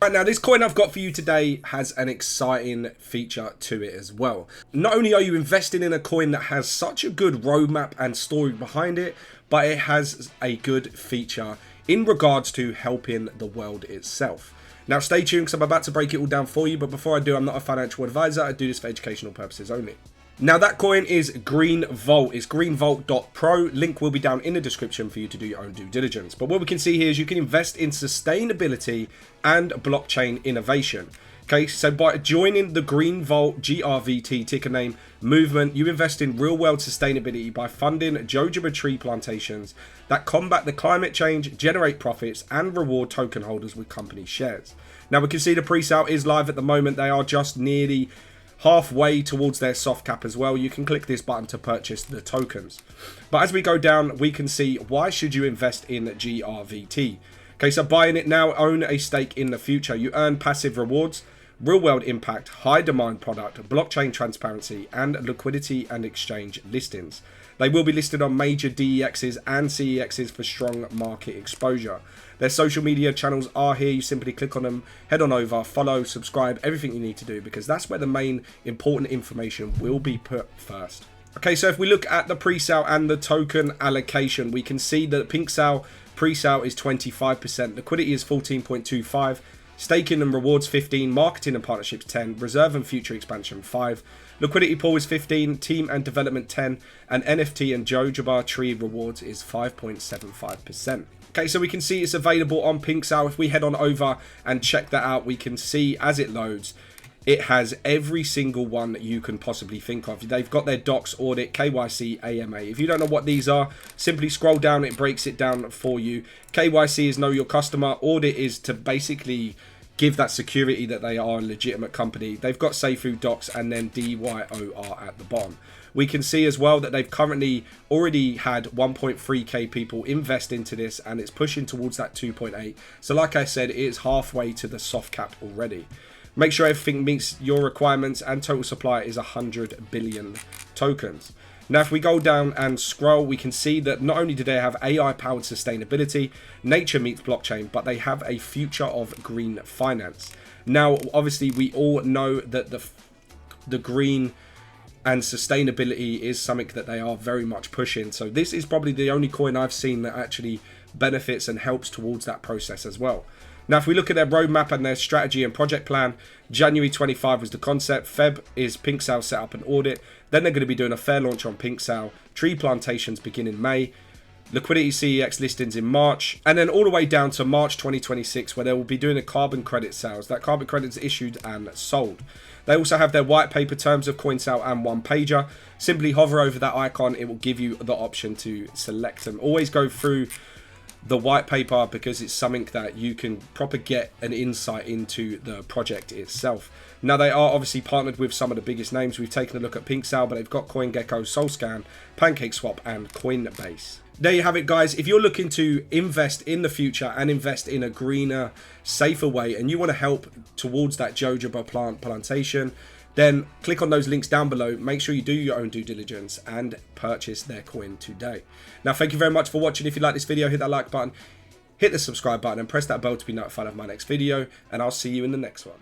Right, now this coin I've got for you today has an exciting feature to it as well. Not only are you investing in a coin that has such a good roadmap and story behind it, but it has a good feature in regards to helping the world itself. Now stay tuned because I'm about to break it all down for you, but before I do, I'm not a financial advisor. I do this for educational purposes only. Now that coin is GreenVault. It's greenvault.pro. Link will be down in the description for you to do your own due diligence. But what we can see here is you can invest in sustainability and blockchain innovation. Okay, so by joining the GreenVault GRVT ticker name movement, you invest in real world sustainability by funding jojoba tree plantations that combat the climate change, generate profits, and reward token holders with company shares. Now we can see the pre-sale is live at the moment. They are just nearly halfway towards their soft cap as well. You can click this button to purchase the tokens. But as we go down, we can see why should you invest in GRVT. Okay, so buying it now, own a stake in the future. You earn passive rewards, real world impact, high demand product, blockchain transparency, and liquidity and exchange listings. They will be listed on major DEXs and CEXs for strong market exposure. Their social media channels are here. You simply click on them, head on over, follow, subscribe, everything you need to do, because that's where the main important information will be put first. Okay, so if we look at the pre-sale and the token allocation, we can see that pink sale pre-sale is 25%, liquidity is 14.25, staking and rewards 15, marketing and partnerships 10, reserve and future expansion 5, liquidity pool is 15, team and development 10, and NFT and jojoba tree rewards is 5.75%. Okay, so we can see it's available on pink sale. If we head on over and check that out, we can see as it loads, it has every single one that you can possibly think of. They've got their docs, audit, KYC, AMA. If you don't know what these are, simply scroll down. It breaks it down for you. KYC is know your customer. Audit is to basically give that security that they are a legitimate company. They've got Seifu docs and then DYOR at the bottom. We can see as well that they've currently already had 1.3k people invest into this, and it's pushing towards that 2.8. So like I said, it is halfway to the soft cap already. Make sure everything meets your requirements, and total supply is 100 billion tokens. Now, if we go down and scroll, we can see that not only do they have AI-powered sustainability, nature meets blockchain, but they have a future of green finance. Now, obviously, we all know that the green and sustainability is something that they are very much pushing. So this is probably the only coin I've seen that actually benefits and helps towards that process as well. Now, if we look at their roadmap and their strategy and project plan, January 25 was the concept. Feb is pink sale setup and audit. Then they're going to be doing a fair launch on pink sale. Tree plantations begin in May. Liquidity CEX listings in March. And then all the way down to March 2026, where they will be doing a carbon credit sales. That carbon credit is issued and sold. They also have their white paper terms of coin sale and one pager. Simply hover over that icon. It will give you the option to select them. Always go through the white paper because it's something that you can proper get an insight into the project itself. Now, they are obviously partnered with some of the biggest names. We've taken a look at PinkSale, but they've got CoinGecko, SoulScan, PancakeSwap, and Coinbase. There you have it, guys. If you're looking to invest in the future and invest in a greener, safer way, and you want to help towards that jojoba plantation, then click on those links down below. Make sure you do your own due diligence and purchase their coin today. Now, thank you very much for watching. If you like this video, hit that like button, hit the subscribe button, and press that bell to be notified of my next video. And I'll see you in the next one.